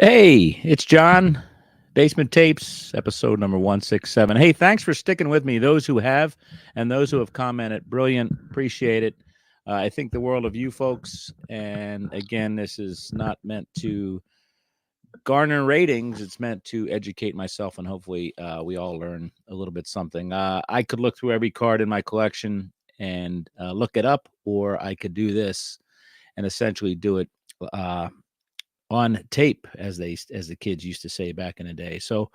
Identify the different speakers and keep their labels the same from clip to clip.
Speaker 1: Hey, it's John. Basement Tapes, episode number 167. Hey, thanks for sticking with me. Those who have and those who have commented, brilliant. Appreciate it. I think the world of you folks. And again, this is not meant to garner ratings. It's meant to educate myself, and hopefully, we all learn a little bit something. I could look through every card in my collection and look it up, or I could do this and essentially do it. Uh, on tape, as the kids used to say back in the day. So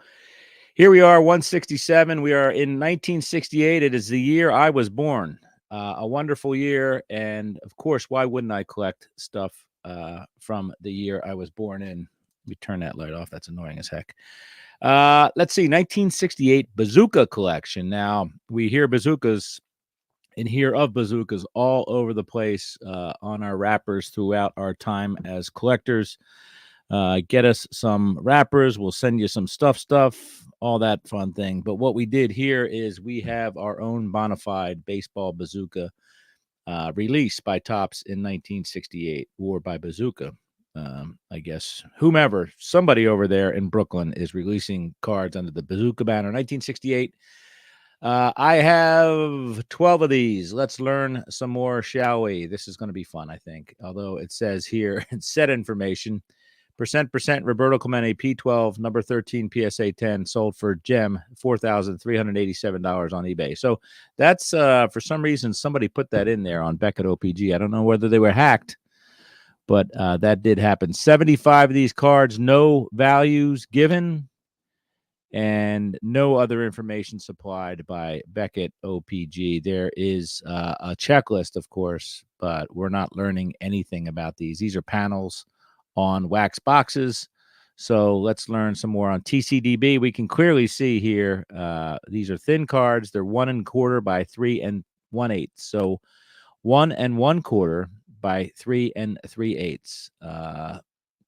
Speaker 1: here we are, 167. We are in 1968. It is the year I was born. A wonderful year, and of course, why wouldn't I collect stuff from the year I was born in? Let me turn that light off. That's annoying as heck. Let's see, 1968 Bazooka collection. Now we hear bazookas and hear of bazookas all over the place on our wrappers throughout our time as collectors. Get us some wrappers. We'll send you some stuff, all that fun thing. But what we did here is we have our own bona fide baseball bazooka released by Topps in 1968, or by Bazooka. I guess whomever, somebody over there in Brooklyn is releasing cards under the Bazooka banner. 1968. I have 12 of these. Let's learn some more, shall we? This is going to be fun, I think. Although it says here, set information. Percent Roberto Clemente P12 number 13 PSA 10 sold for gem $4,387 on eBay. So that's for some reason somebody put that in there on Beckett OPG. I don't know whether they were hacked, but that did happen. 75 of these cards, no values given, and no other information supplied by Beckett OPG. There is a checklist, of course, but we're not learning anything about these. These are panels on wax boxes. So let's learn some more on TCDB. We can clearly see here, these are thin cards. They're 1 1/4 by 3 1/8. So 1 1/4 by 3 3/8.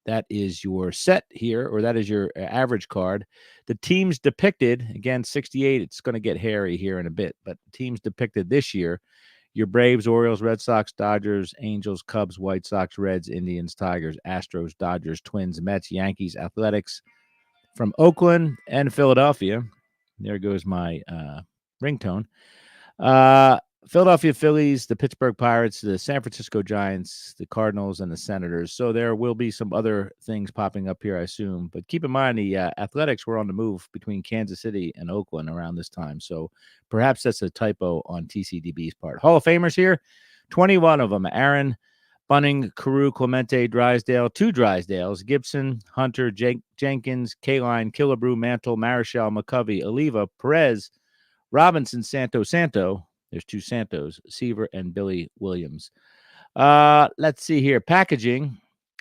Speaker 1: That is your set here, or that is your average card. The teams depicted, again, 68, it's going to get hairy here in a bit, but teams depicted this year: your Braves, Orioles, Red Sox, Dodgers, Angels, Cubs, White Sox, Reds, Indians, Tigers, Astros, Dodgers, Twins, Mets, Yankees, Athletics from Oakland and Philadelphia. There goes my ringtone. Philadelphia Phillies, the Pittsburgh Pirates, the San Francisco Giants, the Cardinals, and the Senators. So there will be some other things popping up here, I assume. But keep in mind, the Athletics were on the move between Kansas City and Oakland around this time. So perhaps that's a typo on TCDB's part. Hall of Famers here, 21 of them. Aaron, Bunning, Carew, Clemente, Drysdale, 2 Drysdales, Gibson, Hunter, Jenkins, Kaline, Killebrew, Mantle, Marichal, McCovey, Oliva, Perez, Robinson, Santo. There's 2 Santos, Seaver and Billy Williams. Let's see here. Packaging.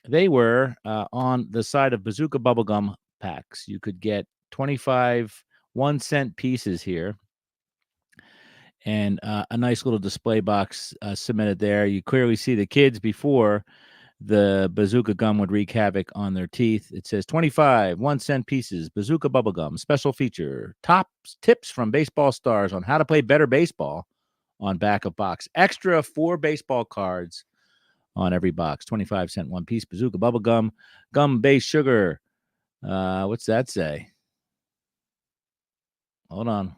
Speaker 1: They were on the side of Bazooka bubblegum packs. You could get 25 1-cent pieces here, and a nice little display box submitted there. You clearly see the kids before the Bazooka gum would wreak havoc on their teeth. It says 25 1-cent pieces, Bazooka bubblegum, special feature, top tips from baseball stars on how to play better baseball on back of box. Extra 4 baseball cards on every box. 25-cent one piece. Bazooka bubblegum, gum-based sugar. What's that say? Hold on.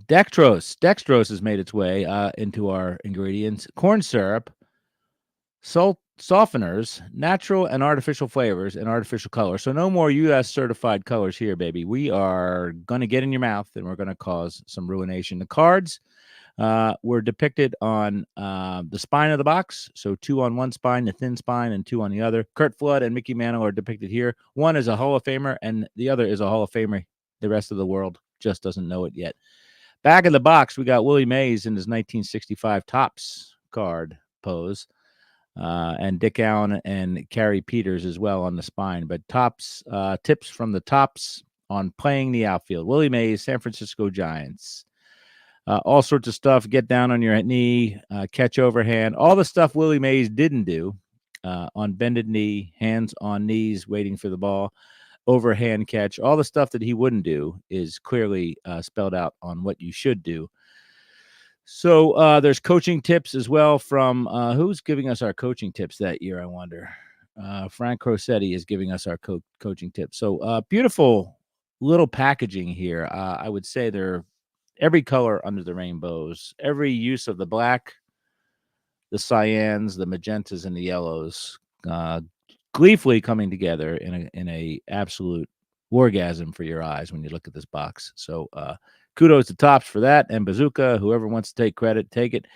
Speaker 1: Dextrose has made its way into our ingredients. Corn syrup, salt softeners, natural and artificial flavors, and artificial colors. So no more U.S. certified colors here, baby. We are going to get in your mouth, and we're going to cause some ruination. The cards were depicted on the spine of the box. So 2 on one spine, the thin spine, and 2 on the other. Kurt Flood and Mickey Mantle are depicted here. One is a Hall of Famer, and the other is a Hall of Famer. The rest of the world just doesn't know it yet. Back of the box, we got Willie Mays in his 1965 Topps card pose. And Dick Allen and Carrie Peters as well on the spine. But Topps tips from the Topps on playing the outfield. Willie Mays, San Francisco Giants. All sorts of stuff. Get down on your knee, catch overhand. All the stuff Willie Mays didn't do on bended knee, hands on knees, waiting for the ball, overhand catch. All the stuff that he wouldn't do is clearly spelled out on what you should do. So there's coaching tips as well from who's giving us our coaching tips that year, I wonder. Frank Crosetti is giving us our coaching tips. So beautiful little packaging here. I would say they're every color under the rainbows, every use of the black, the cyans, the magentas, and the yellows, uh, gleefully coming together in a absolute orgasm for your eyes when you look at this box. So kudos to Topps for that, and Bazooka. Whoever wants to take credit, take it.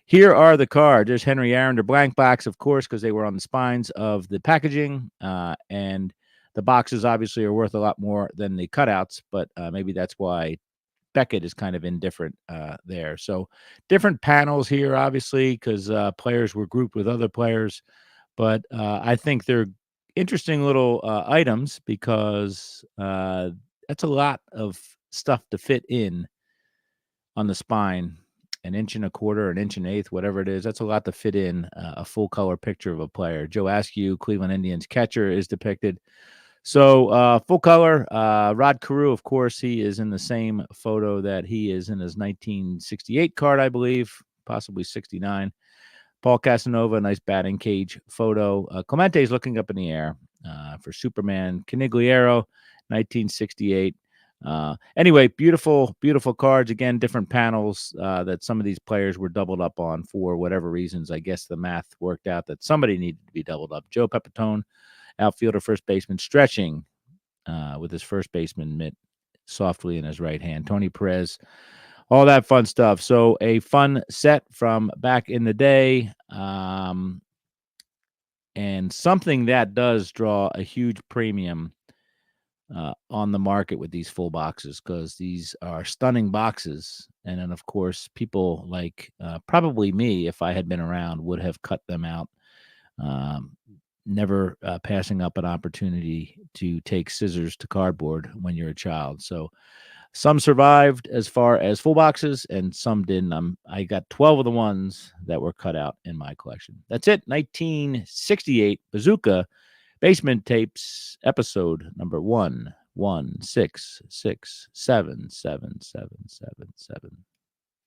Speaker 1: Here are the cards. There's Henry Aaron, the blank box, of course, because they were on the spines of the packaging, and the boxes obviously are worth a lot more than the cutouts, but maybe that's why Beckett is kind of indifferent there. So different panels here, obviously, because players were grouped with other players. But I think they're interesting little items because that's a lot of stuff to fit in on the spine. An inch and a quarter, an inch and an eighth, whatever it is. That's a lot to fit in a full color picture of a player. Joe Askew, Cleveland Indians catcher, is depicted. So full color. Rod Carew, of course, he is in the same photo that he is in his 1968 card, I believe, possibly 69. Paul Casanova, nice batting cage photo. Clemente is looking up in the air for Superman. Canigliaro, 1968. Anyway, beautiful, beautiful cards. Again, different panels that some of these players were doubled up on for whatever reasons. I guess the math worked out that somebody needed to be doubled up. Joe Pepitone, outfielder, first baseman, stretching with his first baseman mitt softly in his right hand. Tony Perez, all that fun stuff. So a fun set from back in the day, and something that does draw a huge premium on the market with these full boxes, because these are stunning boxes. And then, of course, people like probably me, if I had been around, would have cut them out. Never passing up an opportunity to take scissors to cardboard when you're a child. So some survived as far as full boxes, and some didn't. I got 12 of the ones that were cut out in my collection. That's it. 1968 Bazooka Basement Tapes, episode number 116677777.